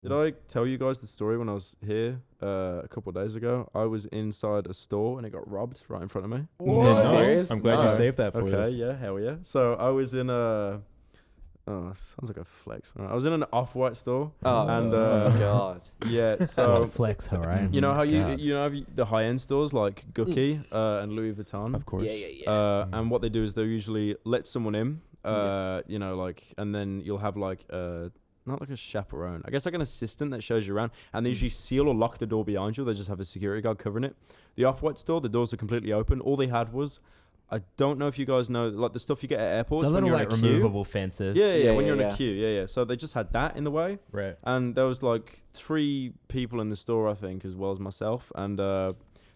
Did I tell you guys the story when I was here a couple of days ago? I was inside a store and it got robbed right in front of me. What? Nice. I'm glad you saved that for us. Okay, yeah, hell yeah. So I was in a... Oh, sounds like a flex. I was in an Off-White store. Oh, and God. Yeah, so... flex, all right. You know how the high-end stores like Gucci and Louis Vuitton? Of course. Yeah. And what they do is they'll usually let someone in, you know, like, and then you'll have like not like a chaperone, I guess like an assistant that shows you around, and they usually seal or lock the door behind you. They just have a security guard covering it. The Off-White store, the doors are completely open. All they had was, I don't know if you guys know, like the stuff you get at airports. The when little you're like in a queue. removable fences. Yeah, when you're in a queue. Yeah. So they just had that in the way. Right. And there was like 3 people in the store, I think, as well as myself. And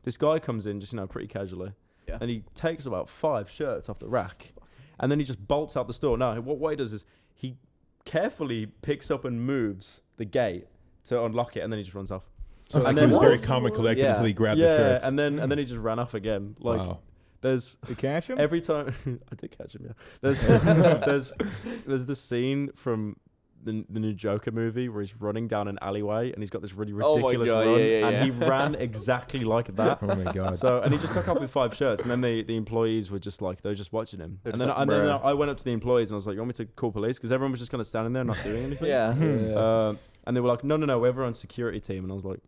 this guy comes in just, you know, pretty casually. Yeah. And he takes about 5 shirts off the rack. And then he just bolts out the store. No, what he does is he carefully picks up and moves the gate to unlock it, and then he just runs off. So and like then he was very calm and collected until he grabbed the shirts. And then he just ran off again. Like, wow. There's to catch him every time. I did catch him. Yeah. There's the scene from the new Joker movie where he's running down an alleyway and he's got this really ridiculous run, and he ran exactly like that. Oh my God. So and he just took off with 5 shirts, and then the employees were just like, they were just watching him. And then I went up to the employees and I was like, you want me to call police? Because everyone was just kind of standing there not doing anything. And they were like, no, we're everyone's security team. And I was like,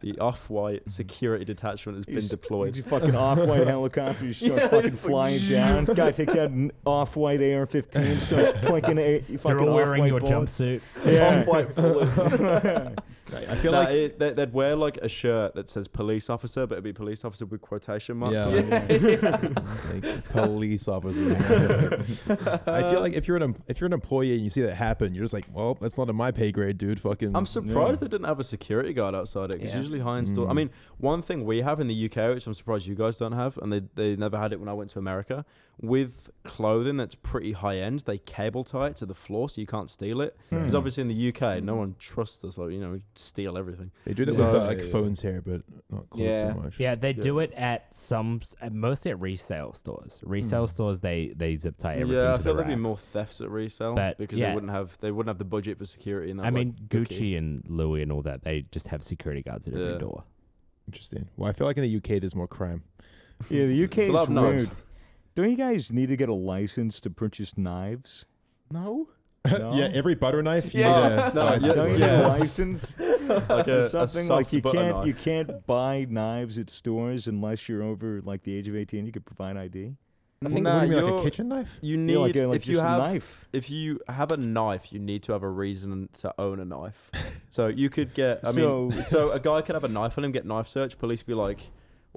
the Off-White security detachment has been deployed. You fucking Off-White helicopter starts fucking flying down. Guy takes out an Off-White AR-15, starts plinking a fucking They're all wearing your bullets. jumpsuit. Yeah. Off-White bullets. I feel like they'd wear like a shirt that says police officer, but it'd be police officer with quotation marks. Yeah. on it. It's like police officer. I feel like if you're an employee and you see that happen, you're just like, well, that's not in my pay grade, dude. Fucking. I'm surprised they didn't have a security guard outside it, because usually high-end store. I mean, one thing we have in the UK, which I'm surprised you guys don't have, and they never had it when I went to America, with clothing that's pretty high-end, they cable tie it to the floor so you can't steal it. Because obviously in the UK, no one trusts us. Like, you know, we steal everything. They do that with like phones here, but not clothes so much. Yeah, they do it at mostly at resale stores. Resale stores, they zip tie everything. Yeah, I to feel the there'd be racks. more thefts at resale, But, because they wouldn't have the budget for security. In that, I mean, like, Gucci and Louis and all that, they just have security guards at every door. Interesting. Well, I feel like in the UK there's more crime. Yeah, the UK It's a lot is of knives. rude. Don't you guys need to get a license to purchase knives? No. No? Yeah, every butter knife. You Yeah. need a No, license. Don't you need a license? Like Or a something soft like you butter can't knife. you can't buy knives at stores unless you're over like the age of 18. You could provide ID. I think Nah, what do you mean, like a you're- kitchen knife? You need Yeah, like if just you a have knife. if you have a knife, you need to have a reason to own a knife. So you could get. So- so a guy could have a knife on him, get knife search. Police be like,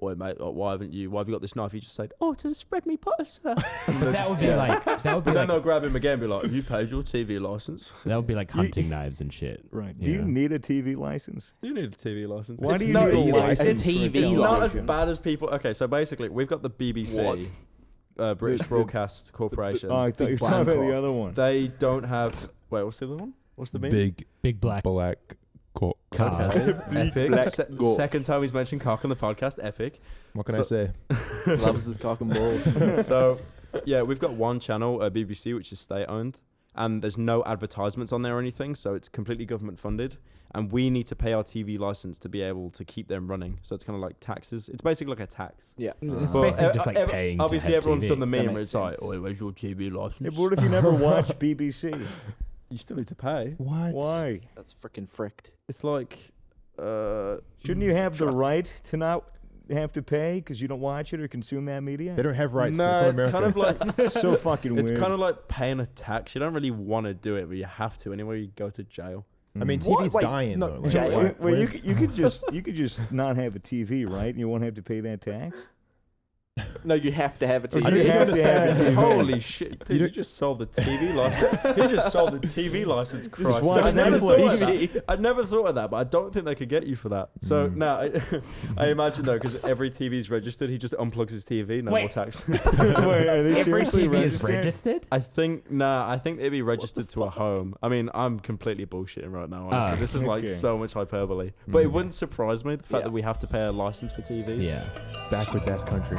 "Oi, mate, why have you got this knife?" He just said, "Oh, to spread me butter, sir." That would be like And then they'll grab him again, and be like, "Have you paid your TV license?" that would be like hunting knives and shit. Right. Do you need a TV license? Do you need a TV license? Why It's do you not- need a it's- license? it's a TV It's not as license. bad as people. Okay, so basically, we've got the BBC, British Broadcast Corporation. Oh, I thought you were talking about the other one. They don't have. Wait, what's the other one? What's the meaning? Big black black cock. car. Epic. Black goat. Second time he's mentioned cock on the podcast. Epic. What can I say? Loves his cock and balls. So, yeah, we've got one channel, BBC, which is state-owned, and there's no advertisements on there or anything, so it's completely government-funded, and we need to pay our TV license to be able to keep them running. So it's kind of like taxes. It's basically like a tax. Yeah. It's But basically just like paying. to Obviously, have everyone's TV. done the meme That where makes it's like, sense. "Oh, where's your TV license?" Hey, but what if you never watch BBC? You still need to pay. What? Why? That's freaking fricked. It's like, Shouldn't you have the right to not have to pay because you don't watch it or consume that media? They don't have rights. Nah, It's it's in kind America. of like So fucking weird. it's kind of like paying a tax. You don't really want to do it, but you have to anyway. You go to jail. I mean, What? TV's Wait, dying no, though. Like, jail? what- Well, what you is- you could just not have a TV, right? And you won't have to pay that tax. No, you have to have a Or TV. do you think have to have a TV? Holy shit, dude, You you just sold the TV license. He just sold the TV license, Christ. watch I never Netflix. thought of that. I never thought of that, but I don't think they could get you for that. So now, I imagine though, because every TV's registered, he just unplugs his TV, no more Wait. tax. Wait, are they Every seriously TV is registered? registered. I think they'd be registered to a home. I mean, I'm completely bullshitting right now, honestly. This is like okay. so much hyperbole. But it wouldn't surprise me, the fact that we have to pay a license for TV. Yeah. backwards ass country.